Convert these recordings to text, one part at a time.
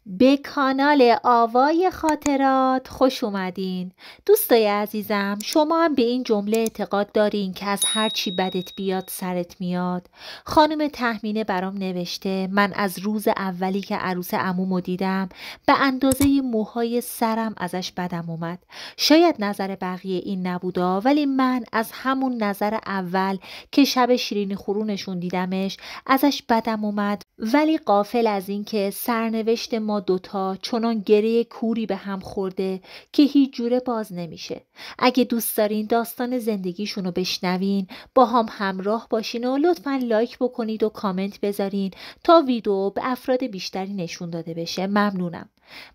به کانال آوای خاطرات خوش اومدین. دوستای عزیزم، شما هم به این جمله اعتقاد دارین که از هر چی بدت بیاد سرت میاد؟ خانم تهمینه برام نوشته من از روز اولی که عروس عمومو دیدم به اندازه موهای سرم ازش بدم اومد. شاید نظر بقیه این نبودا، ولی من از همون نظر اول که شب شیرینی خورونشون دیدمش ازش بدم اومد. ولی غافل از این که سرنوشت ما دوتا چنان گره کوری به هم خورده که هیچ جوره باز نمیشه. اگه دوست دارین داستان زندگیشونو بشنوین، با هم همراه باشین و لطفاً لایک بکنید و کامنت بذارین تا ویدیو به افراد بیشتری نشون داده بشه. ممنونم.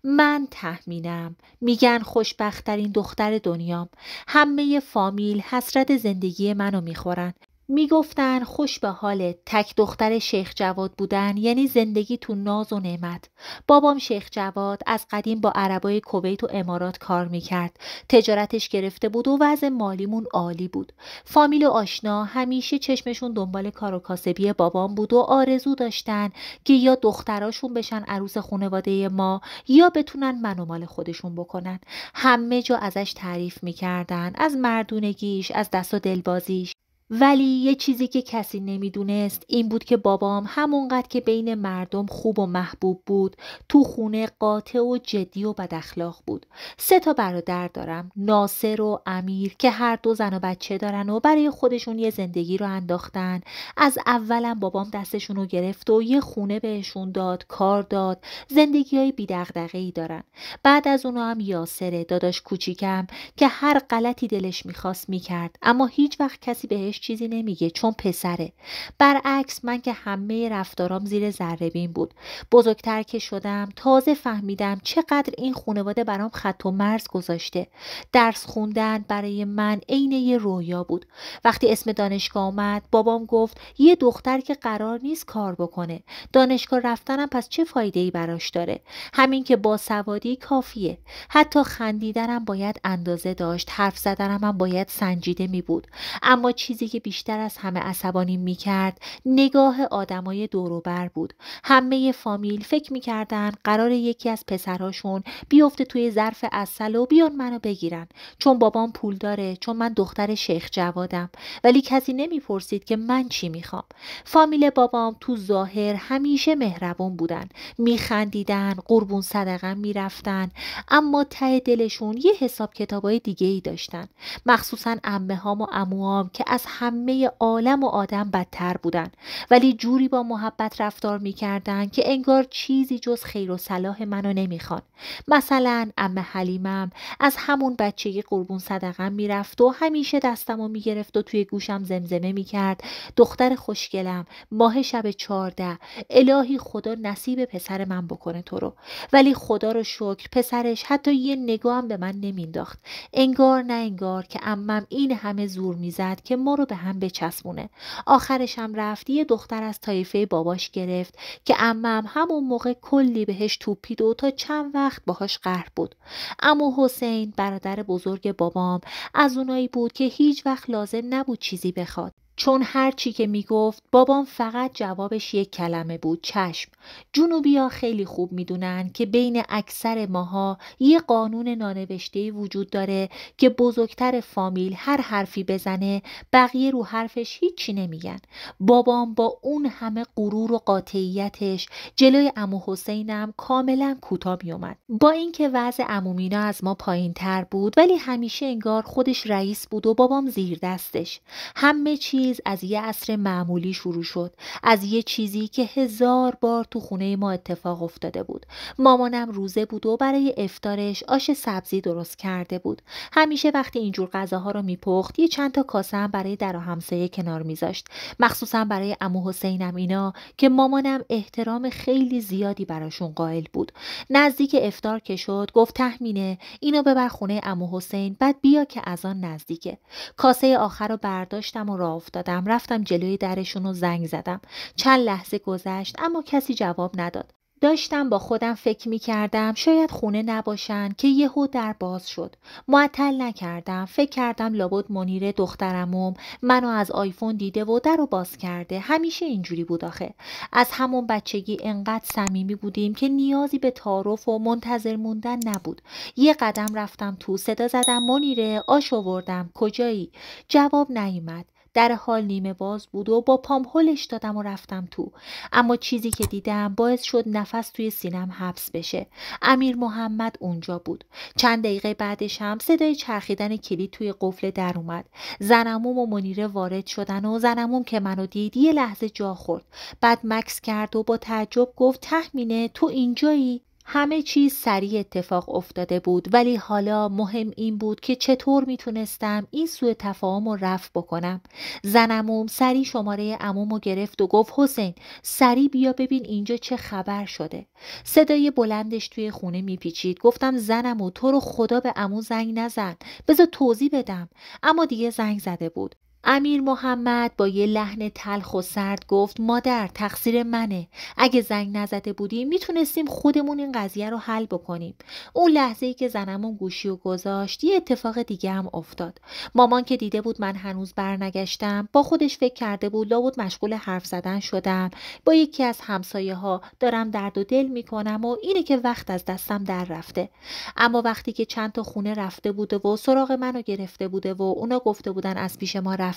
من تهمینم، میگن خوشبخت‌ترین دختر دنیام. همه فامیل حسرت زندگی منو میخورن. میگفتن خوش به حالت، تک دختر شیخ جواد بودن یعنی زندگی تو ناز و نعمت. بابام شیخ جواد از قدیم با عربای کویت و امارات کار میکرد. تجارتش گرفته بود و وضع مالیمون عالی بود. فامیل و آشنا همیشه چشمشون دنبال کار و کاسبی بابام بود و آرزو داشتن که یا دختراشون بشن عروس خانواده ما یا بتونن منو مال خودشون بکنن. همه جا ازش تعریف میکردن، از مردونگیش، از دست و دلبازیش. ولی یه چیزی که کسی نمیدونست این بود که بابام همونقدر که بین مردم خوب و محبوب بود، تو خونه قاطع و جدی و بد اخلاق بود. 3 برادر دارم، ناصر و امیر، که هر دو زن و بچه دارن و برای خودشون یه زندگی رو انداختن. از اولم بابام دستشون رو گرفت و یه خونه بهشون داد، کار داد، زندگی های بی دغدغه‌ای دارن. بعد از اونها هم یاسره، داداش کوچیکم، که هر غلطی دلش میخواست میکرد، اما هیچ وقت کسی بهش چیزی نمیگه چون پسره. برعکس من که همه رفتارام زیر ذره‌بین بود. بزرگتر که شدم تازه فهمیدم چقدر این خانواده برام خط و مرز گذاشته. درس خوندن برای من عین یه رویا بود. وقتی اسم دانشگاه آمد بابام گفت یه دختر که قرار نیست کار بکنه، دانشگاه رفتنم پس چه فایده‌ای براش داره؟ همین که باسوادی کافیه. حتی خندیدنم باید اندازه داشت، حرف زدنم هم باید سنجیده می بود. اما چیزی که بیشتر از همه عصبانی می کرد نگاه آدمای دور و بر بود. همه فامیل فکر می کردن قرار یکی از پسراشون بیفته توی ظرف عسل و بیان منو بگیرن، چون بابام پول داره، چون من دختر شیخ جوادم. ولی کسی نمی پرسید که من چی می خوام. فامیل بابام تو ظاهر همیشه مهربون بودن، می خندیدن، قربون صدقه می رفتن، اما ته دلشون یه حساب کتابای دیگه ای داشتن. مخصوصا عمه‌هام و عموام که از همه عالم و آدم بدتر بودن، ولی جوری با محبت رفتار میکردن که انگار چیزی جز خیر و صلاح منو نمیخوان. مثلا عمه حلیمم از همون بچگی قربون صدقه میرفت و همیشه دستمو میگرفت و توی گوشم زمزمه میکرد دختر خوشگلم، ماه شب 14، الهی خدا نصیب پسر من بکنه تو رو. ولی خدا رو شکر پسرش حتی یه نگاه هم به من نمینداخت. انگار نه انگار که عمم این همه زور میزد که ما رو به هم بچسبونه. آخرش هم رفت یه دختر از طایفه باباش گرفت که عمم همون موقع کلی بهش توپید و تا چند وقت باهاش قهر بود. عمو حسین برادر بزرگ بابام از اونایی بود که هیچ وقت لازم نبود چیزی بخواد، چون هر چی که میگفت بابام فقط جوابش یک کلمه بود: چشم. جنوبی‌ها خیلی خوب میدونن که بین اکثر ماها یه قانون نانوشته‌ای وجود داره که بزرگتر فامیل هر حرفی بزنه بقیه رو حرفش هیچی نمیگن. بابام با اون همه غرور و قاطعیتش جلوی عمو حسینم کاملا کوتاه میومد. با اینکه وضع عمومینا از ما پایین‌تر بود، ولی همیشه انگار خودش رئیس بود و بابام زیر دستش. همه چیز از یه عصر معمولی شروع شد، از یه چیزی که 1000 بار تو خونه ما اتفاق افتاده بود. مامانم روزه بود و برای افطارش آش سبزی درست کرده بود. همیشه وقتی اینجور غذاها رو میپخت یه چند تا کاسه هم برای در و همسایه کنار میذاشت، مخصوصا برای عمو حسینم اینا که مامانم احترام خیلی زیادی براشون قائل بود. نزدیک افطار که شد گفت تهمینه اینو ببر خونه عمو حسین، بعد بیا که اذان نزدیکه. کاسه آخر رو برداشتم و راه افتادم، رفتم جلوی درشون و زنگ زدم. چند لحظه گذشت اما کسی جواب نداد. داشتم با خودم فکر می کردم شاید خونه نباشن که یهو در باز شد. معطل نکردم. فکر کردم لابد منیره دخترمم منو از آیفون دیده و در رو باز کرده. همیشه اینجوری بود آخه. از همون بچگی انقدر صمیمی بودیم که نیازی به تعارف و منتظر موندن نبود. یه قدم رفتم تو، صدا زدم منیره، آش آوردم، کجایی؟ جواب نیامد. در حال نیمه باز بود و با پام هلش دادم و رفتم تو. اما چیزی که دیدم باعث شد نفس توی سینم حبس بشه. امیر محمد اونجا بود. چند دقیقه بعدش هم صدای چرخیدن کلید توی قفل در اومد. زنموم و منیره وارد شدن و زنموم که منو دید یه لحظه جا خورد. بعد مکث کرد و با تعجب گفت تهمینه تو اینجایی؟ همه چیز سریع اتفاق افتاده بود، ولی حالا مهم این بود که چطور میتونستم این سوء تفاهم رو رفع بکنم. زنموم سریع شماره عمومو گرفت و گفت حسین سریع بیا ببین اینجا چه خبر شده. صدای بلندش توی خونه میپیچید. گفتم زنمو تو رو خدا به عمو زنگ نزن، بذار توضیح بدم. اما دیگه زنگ زده بود. امیر محمد با یه لحن تلخ و سرد گفت مادر تقصیر منه. اگه زنگ نزده بودیم میتونستیم خودمون این قضیه رو حل بکنیم. اون لحظه‌ای که زنمون گوشی و گذاشت یه اتفاق دیگه هم افتاد. مامان که دیده بود من هنوز برنگشتم با خودش فکر کرده بود لابد مشغول حرف زدن شدم با یکی از همسایه‌ها، دارم درد و دل میکنم و اینه که وقت از دستم در رفته. اما وقتی که چند تا خونه رفته بوده و سراغ منو گرفته بوده و اونا گفته بودن از پیش ما رفته،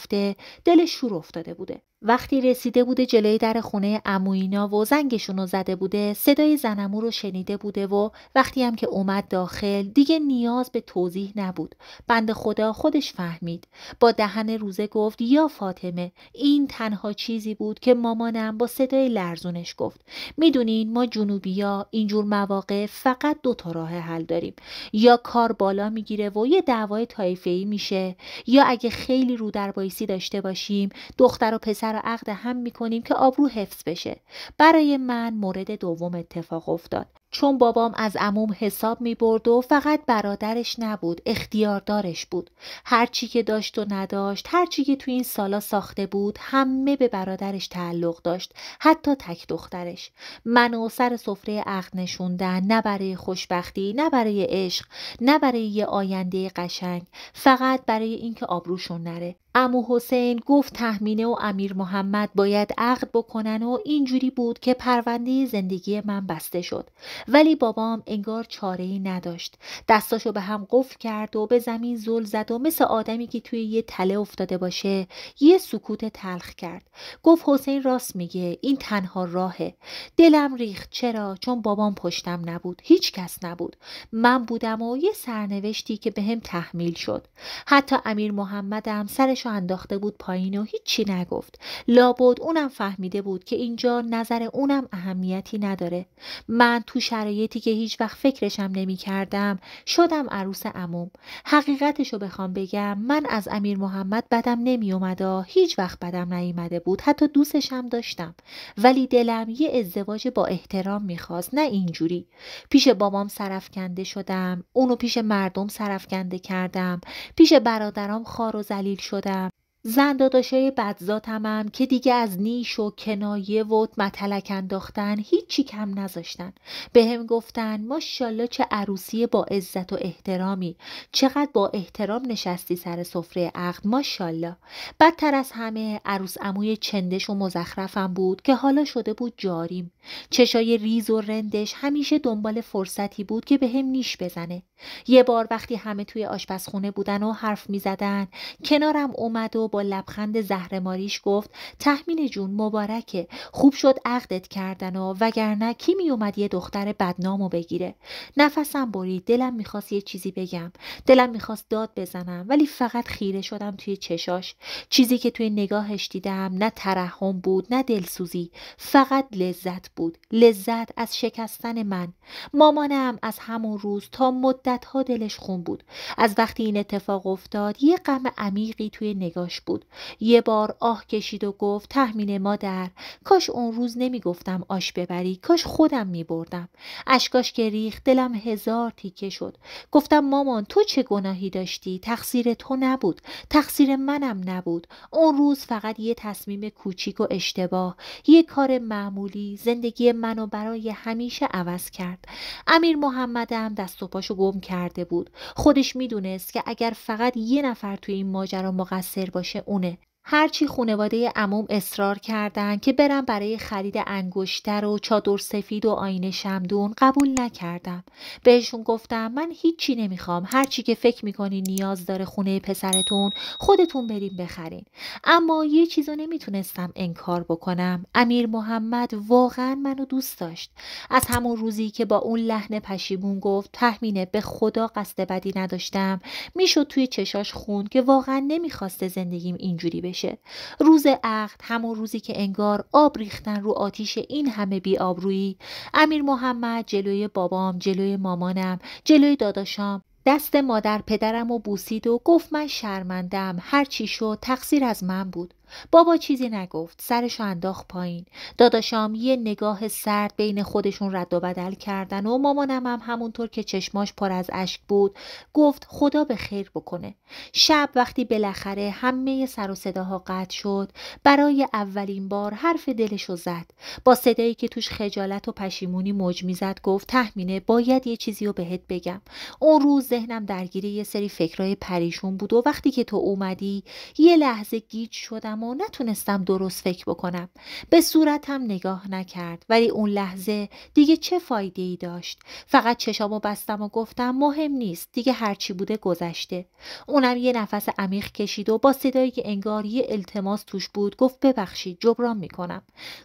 دلش شور افتاده بوده. وقتی رسیده بوده جلوی در خونه عموینا و زنگشونو زده بوده، صدای زنمو رو شنیده بوده و وقتی هم که اومد داخل دیگه نیاز به توضیح نبود. بنده خدا خودش فهمید. با دهن روزه گفت یا فاطمه. این تنها چیزی بود که مامانم با صدای لرزونش گفت. میدونین ما جنوبیا اینجور مواقع فقط 2 تا راه حل داریم. یا کار بالا میگیره و یه دعوای طایفه‌ای میشه، یا اگه خیلی رو در بایسی داشته باشیم دختر و پسر رو عقد هم میکنیم که آبرو حفظ بشه. برای من مورد دوم اتفاق افتاد. چون بابام از عموم حساب می برد و فقط برادرش نبود، اختیاردارش بود. هر چی که داشت و نداشت، هر چی که تو این سالا ساخته بود، همه به برادرش تعلق داشت، حتی تک دخترش. منو سر سفره عقد نشوندن، نه برای خوشبختی، نه برای عشق، نه برای یه آینده قشنگ، فقط برای اینکه آبروشون نره. عمو حسین گفت تهمینه و امیر محمد باید عقد بکنن و اینجوری بود که پرونده زندگی من بسته شد. ولی بابام انگار چاره‌ای نداشت. دستاشو به هم قفل کرد و به زمین زل زد و مثل آدمی که توی یه تله افتاده باشه یه سکوت تلخ کرد. گفت حسین راست میگه، این تنها راهه. دلم ریخت. چرا؟ چون بابام پشتم نبود. هیچ کس نبود. من بودم و یه سرنوشتی که بهم تحمیل شد. حتی امیر محمدم سرشو انداخته بود پایین و هیچی نگفت. لابد اونم فهمیده بود که اینجا نظر اونم اهمیتی نداره. من تو شرایطی که هیچ وقت فکرشم نمی کردم شدم عروس عموم. حقیقتشو بخوام بگم من از امیر محمد بدم نمی اومد، هیچ وقت بدم نیامده بود، حتی دوستشم داشتم، ولی دلم یه ازدواج با احترام میخواست، نه اینجوری. پیش بابام سرفکنده شدم، اونو پیش مردم سرفکنده کردم، پیش برادرام خار و ذلیل شدم. زن داداشای بدذاتمم که دیگه از نیش و کنایه و متلک انداختن هیچی کم نذاشتن. بهم گفتن ماشاءالله چه عروسی با عزت و احترامی، چقدر با احترام نشستی سر سفره عقد، ماشاءالله. بدتر از همه عروس عموی چندش و مزخرفم بود که حالا شده بود جاریم. چشای ریز و رندش همیشه دنبال فرصتی بود که بهم نیش بزنه. یه بار وقتی همه توی آشپزخونه بودن و حرف می زدن، کنارم اومد و با لبخند زهرماریش گفت تهمینه جون مبارکه، خوب شد عقدت کردن و وگرنه کی می اومد یه دختر بدنامو بگیره. نفسم برید. دلم میخواست یه چیزی بگم، دلم میخواست داد بزنم، ولی فقط خیره شدم توی چشاش. چیزی که توی نگاهش دیدم نه ترحم بود نه دلسوزی، فقط لذت بود. لذت از شکستن من. مامانم از همون روز تا مدت‌ها دلش خون بود. از وقتی این اتفاق افتاد یه غم عمیقی توی نگاش بود. یه بار آه کشید و گفت تهمینه مادر، کاش اون روز نمیگفتم آش ببری، کاش خودم میبردم. اشکاش که ریخت دلم هزار تیکه شد. گفتم مامان تو چه گناهی داشتی؟ تقصیر تو نبود، تقصیر منم نبود. اون روز فقط یه تصمیم کوچیک و اشتباه، یه کار معمولی زندگی منو برای همیشه عوض کرد. امیر محمدم دست و پاشو گم کرده بود. خودش میدونست که اگر فقط یه نفر توی این ماجرا مقصر باشه اونه. هرچی خانواده عموم اصرار کردن که برم برای خرید انگشتر و چادر سفید و آینه شمدون، قبول نکردم. بهشون گفتم من هیچی نمیخوام، هرچی که فکر میکنی نیاز داره خونه پسرتون خودتون بریم بخرین. اما یه چیزو نمیتونستم انکار بکنم، امیر محمد واقعا منو دوست داشت. از همون روزی که با اون لحن پشیمون گفت تهمینه به خدا قصد بدی نداشتم، میشد توی چشاش خوند که واقعا نمیخواسته زندگیم اینجوری بشه. روز عقد، همون روزی که انگار آب ریختن رو آتیش این همه بی‌آبرویی، امیر محمد جلوی بابام، جلوی مامانم، جلوی داداشام دست مادر پدرم و بوسید و گفت من شرمندم، هر چی شد تقصیر از من بود. بابا چیزی نگفت، سرشو انداخت پایین. داداشام یه نگاه سرد بین خودشون رد و بدل کردن و مامانم هم همونطور که چشماش پر از اشک بود گفت خدا به خیر بکنه. شب وقتی بالاخره همه سر و صداها قطع شد، برای اولین بار حرف دلشو زد. با صدایی که توش خجالت و پشیمونی موج میزد گفت تهمینه باید یه چیزی رو بهت بگم. اون روز ذهنم درگیر یه سری فکرای پریشون بود و وقتی که تو اومدی یه لحظه گیج شدم و نتونستم درست فکر بکنم. به صورتم نگاه نکرد، ولی اون لحظه دیگه چه فایده ای داشت؟ فقط چشامو بستم و گفتم مهم نیست، دیگه هرچی بوده گذشته. اونم یه نفس عمیق کشید و با صدایی که انگار یه التماس توش بود گفت ببخشید، جبران میکنم.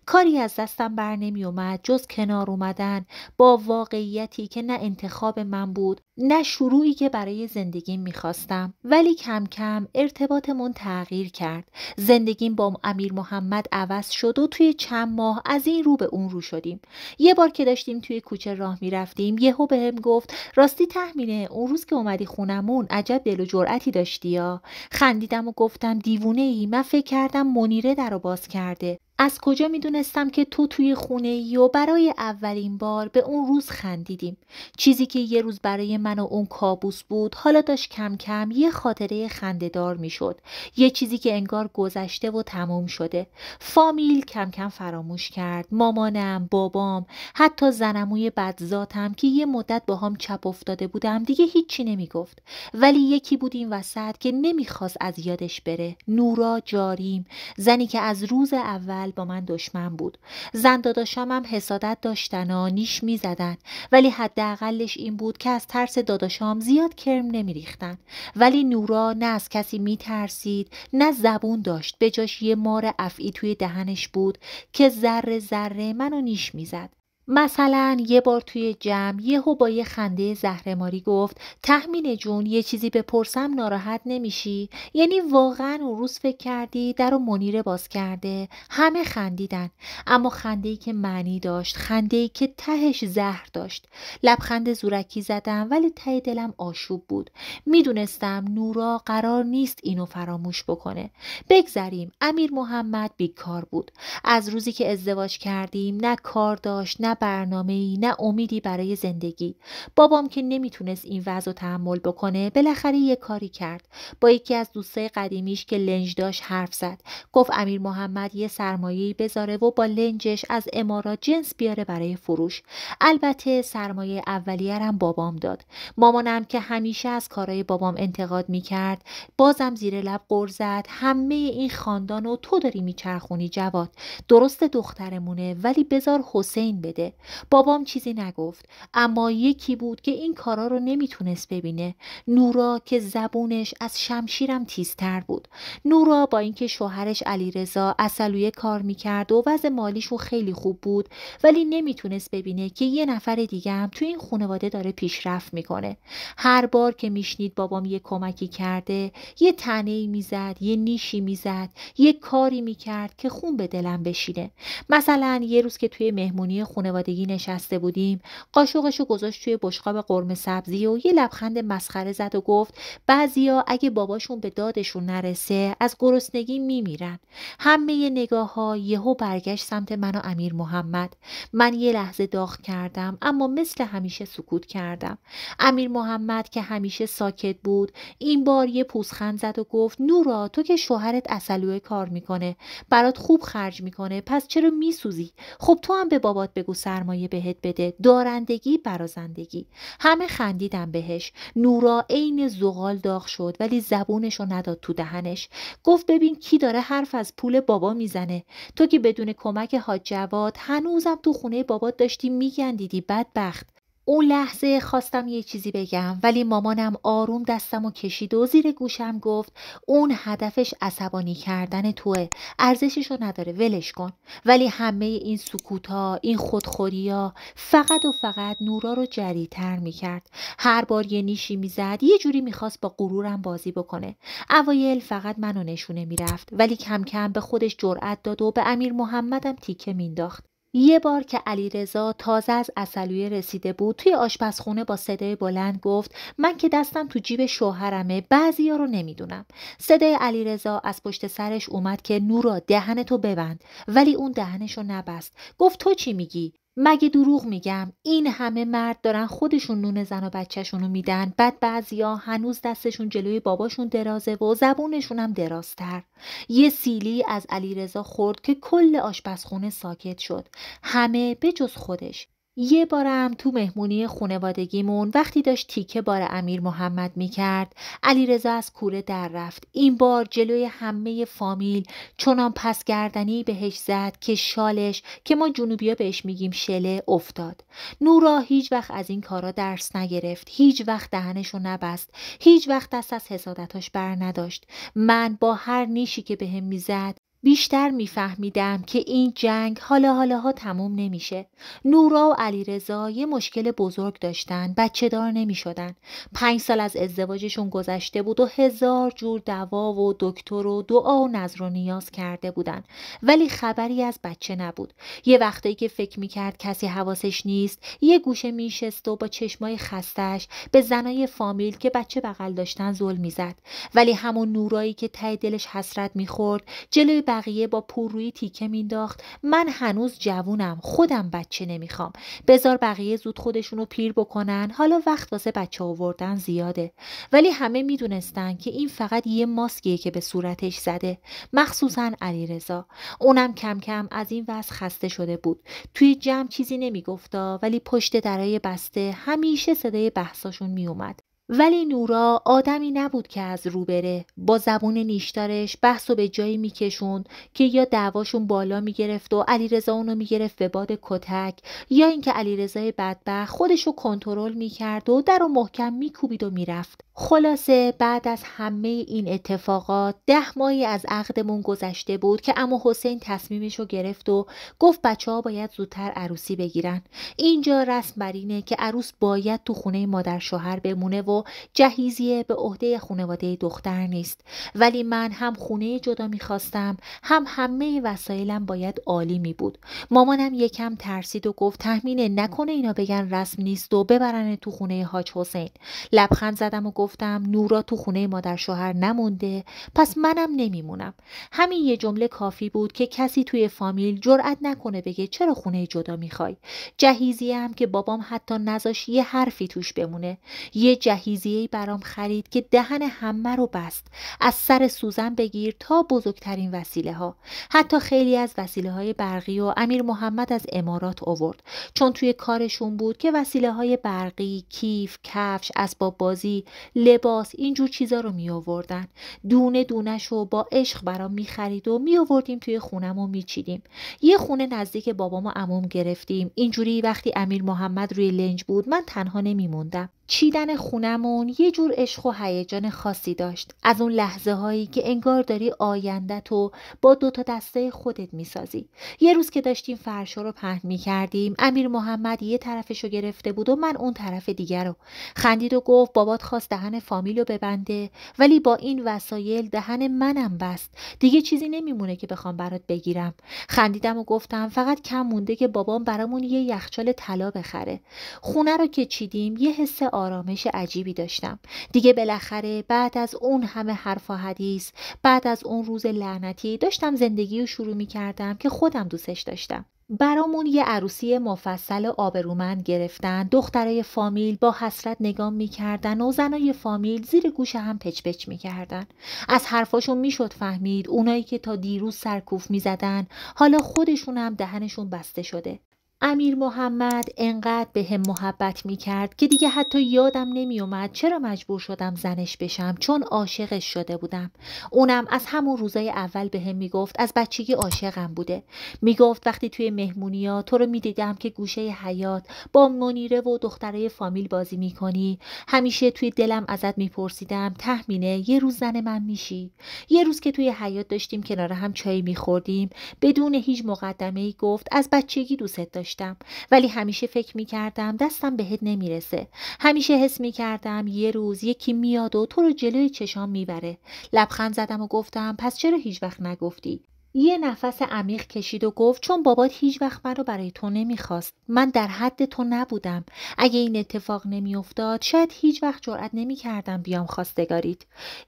کاری از دستم بر نمی اومد جز کنار اومدن با واقعیتی که نه انتخاب من بود، نه شروعی که برای زندگی میخواستم. ولی کم کم ارتباطمون تغییر کرد. زندگیم با امیر محمد عوض شد و توی چند ماه از این رو به اون رو شدیم. یه بار که داشتیم توی کوچه راه میرفتیم یهو بهم گفت راستی تهمینه اون روز که اومدی خونمون عجب دل و جرأتی داشتی یا؟ خندیدم و گفتم دیوونه ای، من فکر کردم منیره درو باز کرده. از کجا میدونستم که تو توی خونه ای؟ و برای اولین بار به اون روز خندیدیم. چیزی که یه روز برای من و اون کابوس بود حالا داشت کم کم یه خاطره خنده‌دار میشد. یه چیزی که انگار گذشته و تموم شده. فامیل کم کم فراموش کرد. مامانم، بابام، حتی زنموی بدذاتم که یه مدت با هم چپ افتاده بودم دیگه هیچی نمیگفت. ولی یکی بود این وسط که نمیخواست از یادش بره. نورا جاریم، زنی که از روز اول با من دشمن بود. زن داداشام هم حسادت داشتن و نیش می زدن، ولی حداقلش این بود که از ترس داداشام زیاد کرم نمی ریختن. ولی نورا نه از کسی می ترسید نه زبون داشت، به جاش یه مار افعی توی دهنش بود که ذره ذره منو نیش می زد. مثلا یه بار توی جمع یهو با یه خنده زهرماری گفت تهمینه جون یه چیزی بپرسم ناراحت نمیشی؟ یعنی واقعا اون روز فکر کردی درو منیره باز کرده؟ همه خندیدن، اما خنده‌ای که معنی داشت، خنده‌ای که تهش زهر داشت. لبخند زورکی زدم ولی ته دلم آشوب بود. میدونستم نورا قرار نیست اینو فراموش بکنه. بگذریم، امیر محمد بیکار بود. از روزی که ازدواج کردیم نه کار داشت، نه برنامه‌ای، نه امیدی برای زندگی. بابام که نمیتونست این وضع رو تحمل بکنه بالاخره یه کاری کرد. با یکی از دوستای قدیمیش که لنج داشت حرف زد. گفت امیر محمد یه سرمایه‌ای بذاره و با لنجش از امارات جنس بیاره برای فروش. البته سرمایه اولیه‌ام بابام داد. مامانم که همیشه از کارهای بابام انتقاد میکرد بازم زیر لب غر زد همه این خاندانو تو داری میچرخونی جواد. درست دخترمونه ولی بذار حسین بده. بابام چیزی نگفت، اما یکی بود که این کارا رو نمیتونست ببینه. نورا که زبونش از شمشیرم تیزتر بود. نورا با اینکه شوهرش علیرضا عسلویه کار میکرد و وضع مالیشون خیلی خوب بود، ولی نمیتونست ببینه که یه نفر دیگه هم تو این خانواده داره پیشرفت میکنه. هر بار که میشنید بابام یه کمکی کرده، یه طعنه‌ای میزد، یه نیشی میزد، یه کاری میکرد که خون به دلم بشینه. مثلا یه روز که توی مهمونی خانواده خانوادگی نشسته بودیم، قاشقشو گذاشت توی بشقاب قرمه سبزی و یه لبخند مسخره زد و گفت بعضیا اگه باباشون به دادشون نرسه از گرسنگی میمیرن. همه نگاه‌ها یهو برگشت سمت من و امیر محمد. من یه لحظه داغ کردم اما مثل همیشه سکوت کردم. امیر محمد که همیشه ساکت بود این بار یه پوزخند زد و گفت نورا تو که شوهرت عسلوه کار میکنه، برات خوب خرج میکنه، پس چرا میسوزی؟ خب تو هم به بابات بگو سرمایه بهت بده، دارندگی برازندگی. همه خندیدن بهش. نورا عین زغال داغ شد ولی زبونشو نداد تو دهنش. گفت ببین کی داره حرف از پول بابا میزنه. تو که بدون کمک حاج جواد هنوزم تو خونه بابات داشتی میگندیدی بدبخت. اون لحظه خواستم یه چیزی بگم ولی مامانم آروم دستمو کشید و زیر گوشم گفت اون هدفش عصبانی کردن توه، ارزششو نداره، ولش کن. ولی همه این سکوت‌ها، این خودخوریا فقط و فقط نورا رو جری‌تر میکرد. هر بار یه نیشی میزد یه جوری میخواست با غرورم بازی بکنه. اوایل فقط منو نشونه میرفت ولی کم کم به خودش جرأت داد و به امیر محمدم تیکه مینداخت. یه بار که علیرضا تازه از عسلویه رسیده بود توی آشپزخونه با صدای بلند گفت من که دستم تو جیب شوهرمه، بعضیا رو نمیدونم. صدای علیرضا از پشت سرش اومد که نورا دهنتو ببند، ولی اون دهنشو نبست. گفت تو چی میگی؟ مگه دروغ میگم؟ این همه مرد دارن خودشون نون زن و بچه‌شونو میدن، بعد بعضیا هنوز دستشون جلوی باباشون درازه و زبونشون هم درازتر. یه سیلی از علیرضا خورد که کل آشپزخونه ساکت شد، همه به جز خودش. یه بارم تو مهمونی خانوادگیمون وقتی داشت تیکه بار امیر محمد میکرد، علیرضا از کوره در رفت. این بار جلوی همه فامیل چنان پس گردنی بهش زد که شالش که ما جنوبیا بهش میگیم شله افتاد. نورا هیچ وقت از این کارا درس نگرفت، هیچ وقت دهنشو نبست، هیچ وقت دست از حسادتاش بر نداشت. من با هر نیشی که بهم میزد بیشتر میفهمیدم که این جنگ حالا تموم نمیشه. نورا و علیرضا یه مشکل بزرگ داشتن، بچه دار نمیشدن. 5 سال از ازدواجشون گذشته بود و 1000 جور دوا و دکتر و دعا و نذر و نیاز کرده بودن ولی خبری از بچه نبود. یه وقتایی که فکر میکرد کسی حواسش نیست یه گوشه میشست و با چشمای خستش به زنای فامیل که بچه بغل داشتن زل میزد. ولی همون نورایی که ته دلش حسرت میخورد جلوی بقیه با پررویی تیکه مینداخت من هنوز جوونم، خودم بچه نمیخوام، بذار بقیه زود خودشونو پیر بکنن، حالا وقت واسه بچه آوردن زیاده. ولی همه میدونستن که این فقط یه ماسکیه که به صورتش زده، مخصوصا علیرضا. اونم کم کم از این وضع خسته شده بود. توی جمع چیزی نمیگفتا ولی پشت درای بسته همیشه صدای بحثاشون میومد. ولی نورا آدمی نبود که از رو بره. با زبون نیشدارش بحثو به جایی میکشوند که یا دعواشون بالا میگرفت و علیرضا اونو میگرفت به باد کتک، یا اینکه علیرضای بدبخت خودشو کنترل میکرد و درو محکم میکوبید و میرفت. خلاصه بعد از همه این اتفاقات 10 ماهی از عقدمون گذشته بود که عمو حسین تصمیمشو گرفت و گفت بچه‌ها باید زودتر عروسی بگیرن. اینجا رسم بر اینه که عروس باید تو خونه مادر شوهر بمونه و جهیزیه به عهده خانواده دختر نیست. ولی من هم خونه جدا میخواستم هم همه وسایلم باید عالی می بود. مامانم یکم ترسید و گفت تهمینه نکنه اینا بگن رسم نیست و ببرن تو خونه حاج حسین. لبخند زدم و گفتم نورا تو خونه مادر شوهر نمونده پس منم نمیمونم. همین یه جمله کافی بود که کسی توی فامیل جرئت نکنه بگه چرا خونه جدا میخوای. جهیزیه هم که بابام حتی نذاش یه حرفی توش بمونه. یه جهیزیه‌ای برام خرید که دهن همه رو بست، از سر سوزن بگیر تا بزرگترین وسیله ها. حتی خیلی از وسیله های برقی و امیر محمد از امارات آورد، چون توی کارشون بود که وسیله های برقی، کیف، کفش، اسباب بازی، لباس، اینجور چیزا رو می آوردن. دونه دونه‌شو با عشق برام می خرید و می آوردیم توی خونمون می چیدیم. یه خونه نزدیک بابام و عموم گرفتیم. اینجوری وقتی امیر محمد روی لنج بود من تنها نمی موندم. چیدن خونمون یه جور عشق و هیجان خاصی داشت. از اون لحظه هایی که انگار داری آینده تو با 2 تا دسته خودت میسازی. یه روز که داشتیم فرشا رو پهن میکردیم، امیر محمد یه طرفشو گرفته بود و من اون طرف دیگر رو. خندید و گفت بابات خواست دهن فامیل رو ببنده، ولی با این وسایل دهن منم بست. دیگه چیزی نمیمونه که بخوام برات بگیرم. خندیدم و گفتم فقط کم مونده که بابام برامون یه یخچال طلا بخره. خونه رو که چیدیم یه حس آرامش عجیبی داشتم. دیگه بالاخره بعد از اون همه حرف و حدیث، بعد از اون روز لعنتی، داشتم زندگی رو شروع می کردم که خودم دوستش داشتم. برامون یه عروسی مفصل و آبرومند گرفتن. دخترای فامیل با حسرت نگام میکردن و زنای فامیل زیر گوش هم پچ پچ میکردن. از حرفاشون میشد فهمید اونایی که تا دیروز سرکوف میزدن حالا خودشون هم دهنشون بسته شده. امیر محمد انقدر به هم محبت می کرد که دیگه حتی یادم نمی اومد چرا مجبور شدم زنش بشم، چون عاشقش شده بودم. اونم از همون روزای اول به هم می گفت از بچگی عاشقم بوده. می گفت وقتی توی مهمونیا تو رو می دیدم که گوشه حیاط با منیره و دخترای فامیل بازی می کنی، همیشه توی دلم ازت می پرسیدم تهمینه یه روز زن من میشی. یه روز که توی حیاط داشتیم کنار هم چای می خوردیم، بدون هیچ مقدمه‌ای گفت از بچگی دوست داشتم، ولی همیشه فکر می کردم دستم بهت نمیرسه. همیشه حس می کردم یه روز یکی میاد و تو رو جلوی چشام میبره. لبخند زدم و گفتم پس چرا هیچ وقت نگفتی؟ یه نفس عمیق کشید و گفت چون بابات هیچ وقت من رو برای تو نمیخواست. من در حد تو نبودم. اگه این اتفاق نمیافتاد شاید هیچ وقت جرئت نمیکردم بیام خواستگاریت.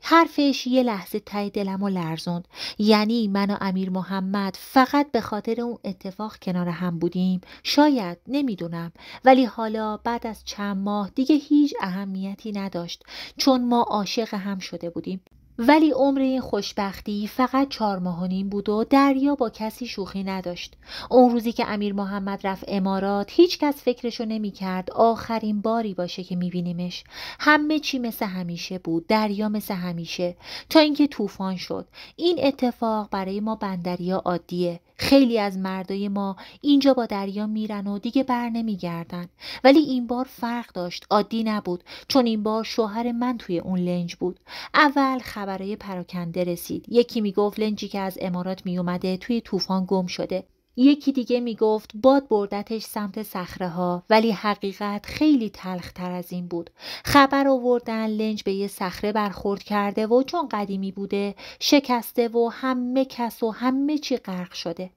حرفش یه لحظه ته دلمو لرزوند. یعنی من و امیر محمد فقط به خاطر اون اتفاق کنار هم بودیم؟ شاید، نمیدونم. ولی حالا بعد از چند ماه دیگه هیچ اهمیتی نداشت، چون ما عاشق هم شده بودیم. ولی عمر این خوشبختی فقط 4 ماه و نیم بود و دریا با کسی شوخی نداشت. اون روزی که امیر محمد رفت امارات هیچ کس فکرشو نمی کرد آخرین باری باشه که می بینیمش. همه چی مثل همیشه بود، دریا مثل همیشه، تا اینکه طوفان شد. این اتفاق برای ما بندریا عادیه. خیلی از مردای ما اینجا با دریا میرن و دیگه بر نمیگردن. ولی این بار فرق داشت، عادی نبود، چون این بار شوهر من توی اون لنج بود. اول خبرای پراکنده رسید. یکی میگفت لنجی که از امارات میومده توی طوفان گم شده. یکی دیگه میگفت باد بردتش سمت صخره‌ها، ولی حقیقت خیلی تلخ‌تر از این بود. خبر آوردن لنج به یه صخره برخورد کرده و چون قدیمی بوده شکسته و همه کس و همه چی غرق شده.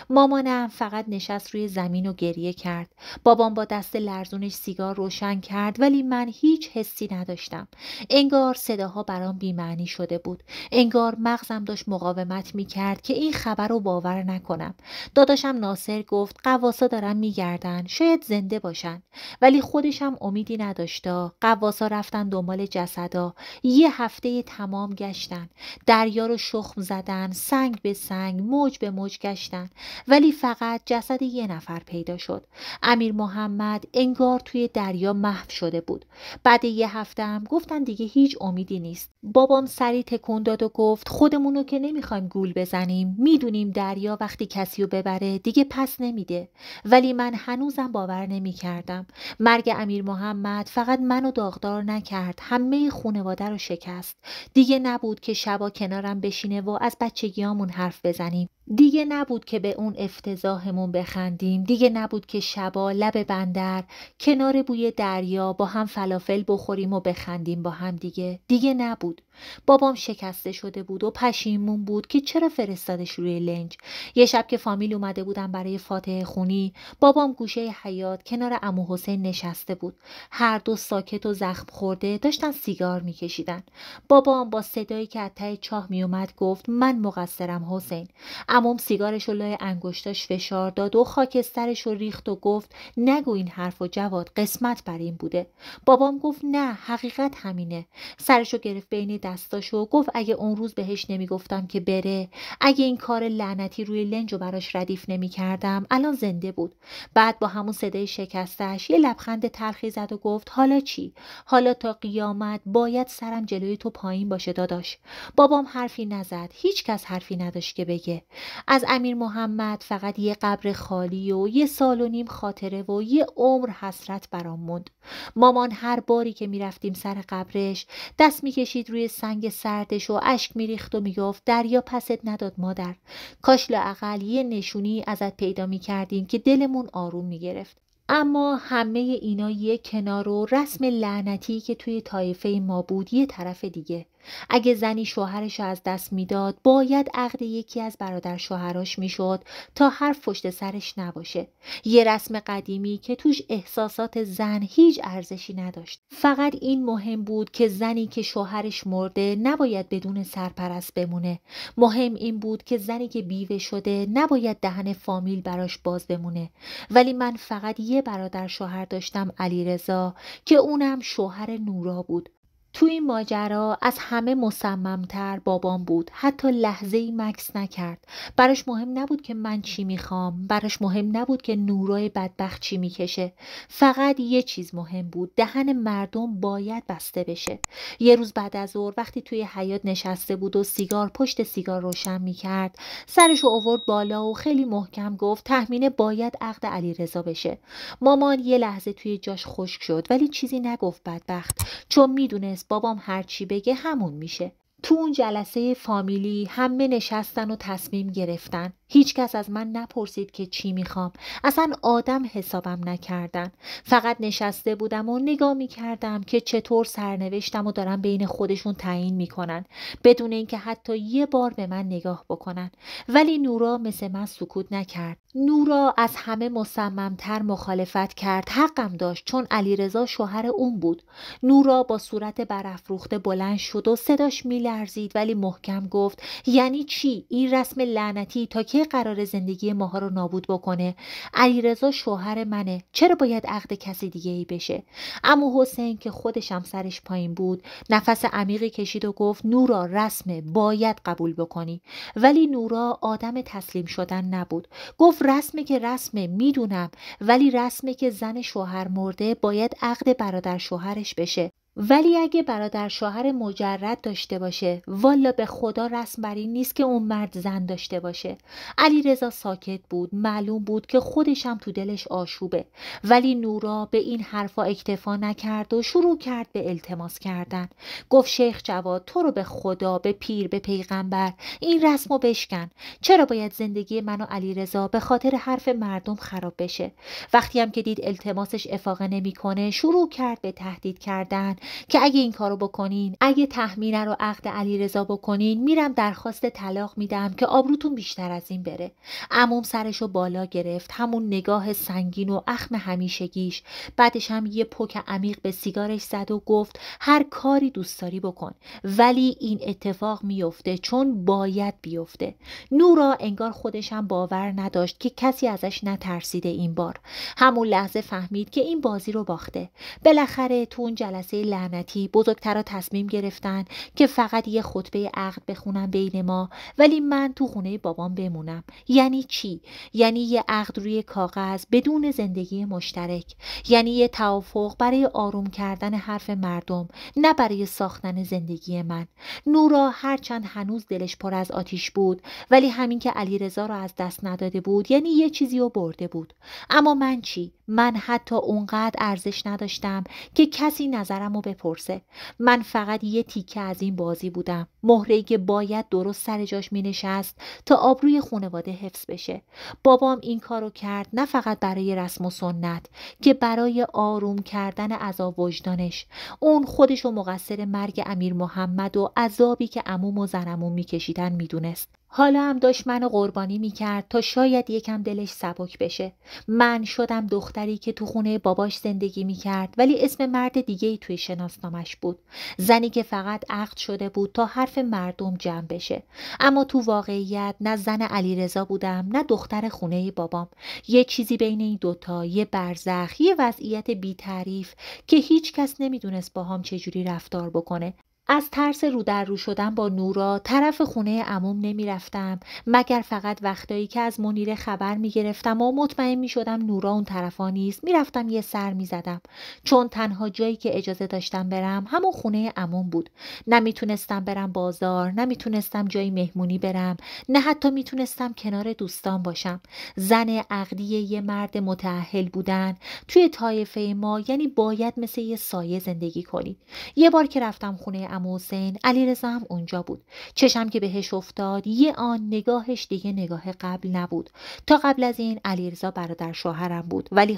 مامانم فقط نشست روی زمین و گریه کرد. بابام با دست لرزونش سیگار روشن کرد، ولی من هیچ حسی نداشتم. انگار صداها برام بی‌معنی شده بود. انگار مغزم داشت مقاومت می‌کرد که این خبر رو باور نکنم. داداشم ناصر گفت غواصا دارن میگردن، شاید زنده باشن. ولی خودش هم امیدی نداشتا. غواصا رفتن دنبال جسدا. یه هفته تمام گشتن. دریا رو شخم زدن، سنگ به سنگ، موج به موج گشتن. ولی فقط جسد یه نفر پیدا شد. امیر محمد انگار توی دریا محو شده بود. بعد یه هفته هم گفتن دیگه هیچ امیدی نیست. بابام سری تکون داد و گفت خودمونو که نمیخوایم گول بزنیم، میدونیم دریا وقتی کسی رو ببره دیگه پس نمیده. ولی من هنوزم باور نمیکردم. مرگ امیر محمد فقط منو داغدار نکرد، همه خانواده رو شکست. دیگه نبود که شبا کنارم بشینه و از بچگیامون حرف بزنیم. دیگه نبود که به اون افتضاحمون بخندیم. دیگه نبود که شبا لب بندر کنار بوی دریا با هم فلافل بخوریم و بخندیم با هم دیگه. دیگه نبود. بابام شکسته شده بود و پشیمون بود که چرا فرستادش روی لنج. یه شب که فامیل اومده بودن برای فاتحه خونی، بابام گوشه حیاط کنار عمو حسین نشسته بود. هر دو ساکت و زخم خورده داشتن سیگار میکشیدن. بابام با صدایی که از ته چاه میومد گفت من مقصرم حسین. عموم سیگارش رو لای انگشتاش فشار داد و خاکسترش رو ریخت و گفت نگو این حرفو جواد، قسمت بر این بوده. بابام گفت نه، حقیقت همینه. سرش رو گرفت بین دستاشو، گفت اگه اون روز بهش نمیگفتم که بره، اگه این کار لعنتی روی لنجو براش ردیف نمیکردم، الان زنده بود. بعد با همون صدای شکستش یه لبخند تلخی زد و گفت حالا چی؟ حالا تا قیامت باید سرم جلوی تو پایین باشه داداش. بابام حرفی نزد، هیچ کس حرفی نداشت که بگه. از امیر محمد فقط یه قبر خالی و یه سال و نیم خاطره و یه عمر حسرت برام موند. مامان هر باری که میرفتیم سر قبرش دست میکشید روی سنگ سردش و اشک میریخت و میگفت دریا پست نداد مادر، کاش لااقل یه نشونی ازت پیدا میکردیم که دلمون آروم میگرفت. اما همه اینا یه کنار و رسم لعنتی که توی طایفه ما بود یه طرف دیگه. اگه زنی شوهرش از دست میداد باید عقد یکی از برادر شوهراش میشد تا حرف پشت سرش نباشه. یه رسم قدیمی که توش احساسات زن هیچ ارزشی نداشت. فقط این مهم بود که زنی که شوهرش مرده نباید بدون سرپرست بمونه. مهم این بود که زنی که بیوه شده نباید دهن فامیل براش باز بمونه. ولی من فقط یه برادر شوهر داشتم، علیرضا، که اونم شوهر نورا بود. تو این ماجرا از همه مصممتر بابام بود. حتی لحظه‌ای مکث نکرد. براش مهم نبود که من چی میخوام، براش مهم نبود که نورای بدبخت چی میکشه. فقط یه چیز مهم بود، دهن مردم باید بسته بشه. یه روز بعد از ظهر وقتی توی حیاط نشسته بود و سیگار پشت سیگار روشن میکرد، سرشو آورد بالا و خیلی محکم گفت تهمینه باید عقد علیرضا بشه. مامان یه لحظه توی جاش خشک شد ولی چیزی نگفت بدبخت، چون میدونست بابام هرچی بگه همون میشه. تو اون جلسه فامیلی همه نشستن و تصمیم گرفتن. هیچ کس از من نپرسید که چی میخوام. اصلا آدم حسابم نکردن. فقط نشسته بودم و نگاه میکردم که چطور سرنوشتم و دارن بین خودشون تعیین میکنن بدون اینکه حتی یه بار به من نگاه بکنن. ولی نورا مثل من سکوت نکرد. نورا از همه مصممتر مخالفت کرد. حقم داشت چون علیرضا شوهر اون بود. نورا با صورت برافروخته بلند شد و صداش میلرزید ولی محکم گفت یعنی چی؟ این رسم لعنتی تا کی قرار زندگی ماها رو نابود بکنه؟ علیرضا شوهر منه، چرا باید عقد کسی دیگه ای بشه؟ عمو حسین که خودش هم سرش پایین بود نفس عمیقی کشید و گفت نورا رسمه، باید قبول بکنی. ولی نورا آدم تسلیم شدن نبود. گفت رسمه که رسمه، میدونم، ولی رسمه که زن شوهر مرده باید عقد برادر شوهرش بشه. ولی اگه برادر شوهر مجرد داشته باشه، والا به خدا رسم بر این نیست که اون مرد زن داشته باشه. علیرضا ساکت بود. معلوم بود که خودش هم تو دلش آشوبه. ولی نورا به این حرفا اکتفا نکرد و شروع کرد به التماس کردن. گفت شیخ جواد تو رو به خدا، به پیر، به پیغمبر این رسمو بشکن. چرا باید زندگی من و علیرضا به خاطر حرف مردم خراب بشه؟ وقتی هم که دید التماسش افاقه نمیکنه شروع کرد به تهدید کردن که اگه این کارو بکنین، اگه تهمینه رو عقد علیرضا بکنین، میرم درخواست طلاق میدم که آبروتون بیشتر از این بره. عموم سرشو بالا گرفت، همون نگاه سنگین و اخم همیشگیش. بعدش هم یه پک عمیق به سیگارش زد و گفت هر کاری دوست داری بکن، ولی این اتفاق میفته چون باید بیفته. نورا انگار خودش هم باور نداشت که کسی ازش نترسیده. این بار همون لحظه فهمید که این بازی رو باخته. بالاخره تو اون جلسه لعنتی بزرگترا تصمیم گرفتن که فقط یه خطبه عقد بخونن بین ما، ولی من تو خونه بابام بمونم. یعنی چی؟ یعنی یه عقد روی کاغذ بدون زندگی مشترک. یعنی یه توافق برای آروم کردن حرف مردم، نه برای ساختن زندگی من. نورا هرچند هنوز دلش پر از آتیش بود، ولی همین که علیرضا رو از دست نداده بود یعنی یه چیزی رو برده بود. اما من چی؟ من حتی اونقدر ارزش نداشتم که کسی نظرمو بپرسه. من فقط یه تیکه از این بازی بودم، مهره‌ای که باید درست سر جاش می نشست تا آبروی خانواده حفظ بشه. بابام این کارو کرد نه فقط برای رسم و سنت، که برای آروم کردن عذاب وجدانش. اون خودشو مقصر مرگ امیر محمد و عذابی که عموم و زنمون میکشیدن میدونست. حالا هم داشت منو قربانی میکرد تا شاید یکم دلش سبک بشه. من شدم دختری که تو خونه باباش زندگی میکرد ولی اسم مرد دیگه‌ای توی شناسنامش بود. زنی که فقط عقد شده بود تا حرف مردم جمع بشه. اما تو واقعیت نه زن علیرضا بودم نه دختر خونه بابام. یه چیزی بین این دوتا، یه برزخ، یه وضعیت بی تعریف که هیچ کس نمیدونست باهام چجوری رفتار بکنه. از ترس رو در رو شدن با نورا طرف خونه عموم نمی رفتم، مگر فقط وقتایی که از منیره خبر می گرفتم و مطمئن می شدم نورا اون طرفا نیست، می رفتم یه سر می زدم. چون تنها جایی که اجازه داشتم برم همون خونه عموم بود. نمی تونستم برم بازار، نمی تونستم جایی مهمونی برم، نه حتی می تونستم کنار دوستان باشم. زن عقلی یه مرد متأهل بودن توی طایفه ما یعنی باید مثل یه سایه زندگی کنی. یه بار که رفتم خونه عمو حسین، علیرضا هم اونجا بود. چشم که بهش افتاد یه آن نگاهش دیگه نگاه قبل نبود. تا قبل از این علیرضا برادر شوهرم بود، ولی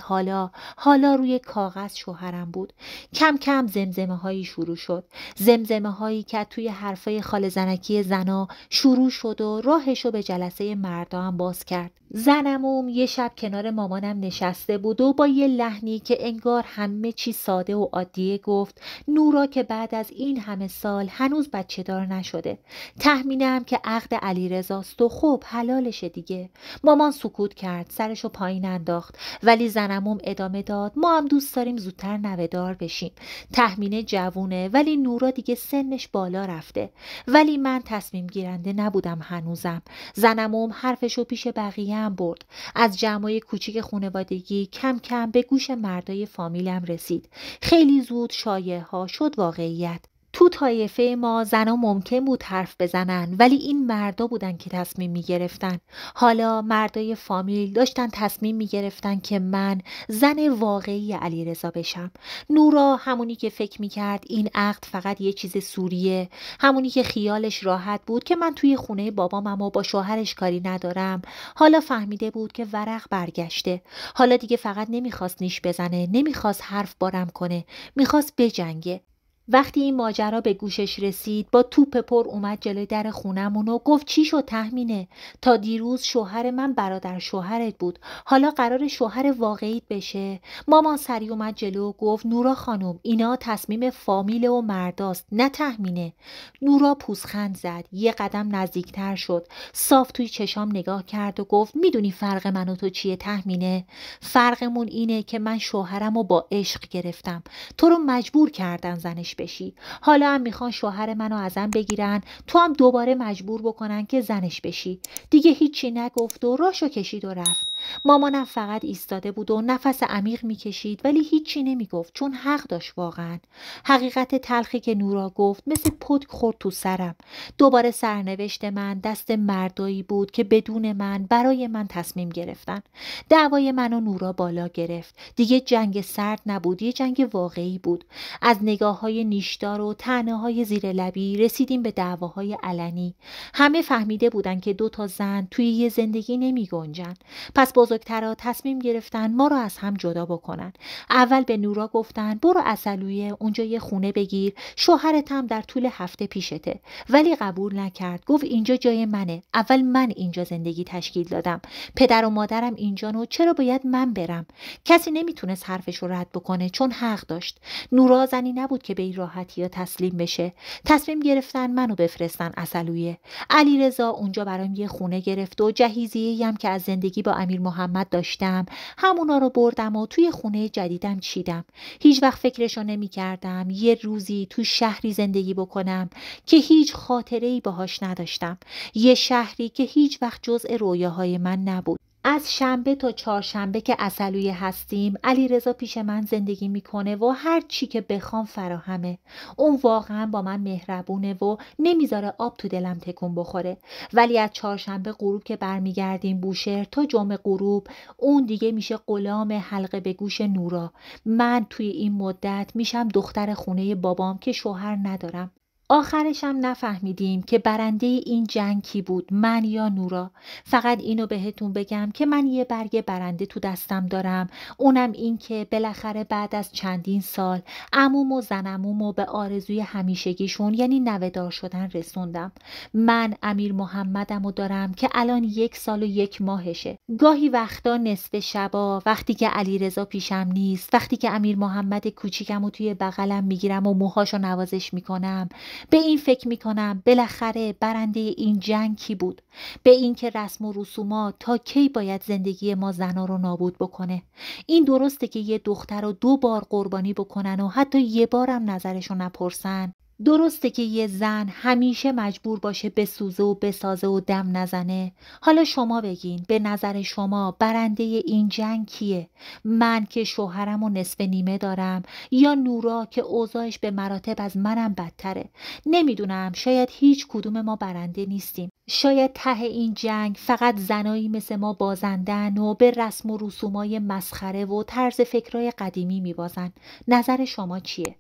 حالا روی کاغذ شوهرم بود. کم کم زمزمه هایی شروع شد، زمزمه هایی که توی حرفای خاله زنکی زنا شروع شد و راهشو به جلسه مردا هم باز کرد. زنموم یه شب کنار مامانم نشسته بود و با یه لحنی که انگار همه چی ساده و عادیه گفت نورا که بعد از این همه سال هنوز بچه دار نشده. تخمینم که عقد علیرضاست و خب حلالشه دیگه. مامان سکوت کرد، سرشو پایین انداخت، ولی زنموم ادامه داد ما هم دوست داریم زودتر نوه‌دار بشیم. تخمینه جوونه ولی نورا دیگه سنش بالا رفته. ولی من تصمیم گیرنده نبودم هنوزم. زنموم حرفشو پیش بقیه هم برد. از جمعای کوچیک خانوادگی کم کم به گوش مردای فامیلم رسید. خیلی زود شایعه ها شد واقعیت. تو طایفه ما زنا ممکن بود حرف بزنن، ولی این مردا بودن که تصمیم می گرفتن. حالا مردای فامیل داشتن تصمیم می گرفتن که من زن واقعی علیرضا بشم. نورا همونی که فکر می کرد این عقد فقط یه چیز سوریه، همونی که خیالش راحت بود که من توی خونه بابامم و با شوهرش کاری ندارم، حالا فهمیده بود که ورق برگشته. حالا دیگه فقط نمیخواست نیش بزنه، نمیخواست حرف بارم کنه، میخواست بجنگه. وقتی این ماجرا به گوشش رسید با توپ پر اومد جلوی در خونمون و گفت چی شد تهمینه؟ تا دیروز شوهر من برادر شوهرت بود، حالا قرار شوهر واقعیت بشه؟ مامان سری اومد جلو و گفت نورا خانم اینا تصمیم فامیل و مرداست نه تهمینه. نورا پوزخند زد، یه قدم نزدیکتر شد، صاف توی چشام نگاه کرد و گفت میدونی فرق من و تو چیه تهمینه؟ فرقمون اینه که من شوهرم رو با عشق گرفتم، تو رو مجبور کردن زنش بشی. حالا هم میخوان شوهر منو ازم بگیرن، تو هم دوباره مجبور بکنن که زنش بشی. دیگه هیچی نگفت و راشو کشید و رفت. مامانم فقط ایستاده بود و نفس عمیق میکشید ولی هیچی نمیگفت چون حق داشت واقعا. حقیقت تلخی که نورا گفت مثل پتک خورد تو سرم. دوباره سرنوشت من دست مردایی بود که بدون من برای من تصمیم گرفتن. دعوای من و نورا بالا گرفت. دیگه جنگ سرد نبود، یه جنگ واقعی بود. از نگاه‌های نیشدار و طعنه‌های زیر لبی رسیدیم به دعواهای علنی. همه فهمیده بودن که دو تا زن توی یه زندگی نمی‌گنجن. پس بزرگترها تصمیم گرفتن ما رو از هم جدا بکنن. اول به نورا گفتن برو عسلویه اونجا یه خونه بگیر، شوهرت هم در طول هفته پیشته. ولی قبول نکرد، گفت اینجا جای منه، اول من اینجا زندگی تشکیل دادم، پدر و مادرم اینجان و چرا باید من برم؟ کسی نمیتونست حرفش رو رد بکنه چون حق داشت. نورا زنی نبود که به این راحتی ها تسلیم بشه. تصمیم گرفتن منو بفرستن عسلویه. علیرضا اونجا برام یه خونه گرفت و جهیزیه‌ای هم که از زندگی با امیر محمد داشتم همونا رو بردم و توی خونه جدیدم چیدم. هیچ وقت فکرشو نمی‌کردم یه روزی تو شهری زندگی بکنم که هیچ خاطره‌ای باهاش نداشتم، یه شهری که هیچ وقت جزء رویاهای من نبود. از شنبه تا چهارشنبه که عسلویه هستیم علیرضا پیش من زندگی میکنه و هر چی که بخوام فراهمه. اون واقعا با من مهربونه و نمیذاره آب تو دلم تکون بخوره. ولی از چهارشنبه غروب که برمیگردیم بوشهر تا جمعه غروب اون دیگه میشه غلام حلقه به گوش نورا. من توی این مدت میشم دختر خونه بابام که شوهر ندارم. آخرش هم نفهمیدیم که برنده این جنگ کی بود، من یا نورا. فقط اینو بهتون بگم که من یه برگ برنده تو دستم دارم، اونم این که بالاخره بعد از چندین سال عموم و زنمومو به آرزوی همیشگیشون یعنی نوه‌دار شدن رسوندم. من امیر محمدمو دارم که الان 1 سال و 1 ماهشه. گاهی وقتا نصف شبا وقتی که علیرضا پیشم نیست، وقتی که امیر محمد کوچیکمو توی بغلم میگیرم و موهاشو نوازش میکنم، به این فکر میکنم بالاخره برنده این جنگ کی بود؟ به این که رسم و رسومات تا کی باید زندگی ما زنا رو نابود بکنه. این درسته که یه دختر رو 2 بار قربانی بکنن و حتی 1 بارم نظرشو نپرسن، درسته که یه زن همیشه مجبور باشه بسوزه و بسازه و دم نزنه. حالا شما بگین به نظر شما برنده این جنگ کیه؟ من که شوهرم و نصف نیمه دارم، یا نورا که اوضاعش به مراتب از منم بدتره؟ نمیدونم، شاید هیچ کدوم ما برنده نیستیم. شاید ته این جنگ فقط زنایی مثل ما بازندن و به رسم و رسومای مسخره و طرز فکرای قدیمی میبازن. نظر شما چیه؟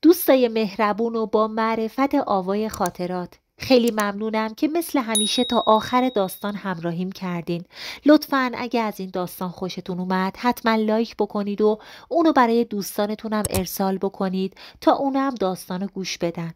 دوستای مهربون و با معرفت آوای خاطرات، خیلی ممنونم که مثل همیشه تا آخر داستان همراهیم کردین. لطفاً اگه از این داستان خوشتون اومد حتما لایک بکنید و اونو برای دوستانتونم ارسال بکنید تا اونم داستانو گوش بدن.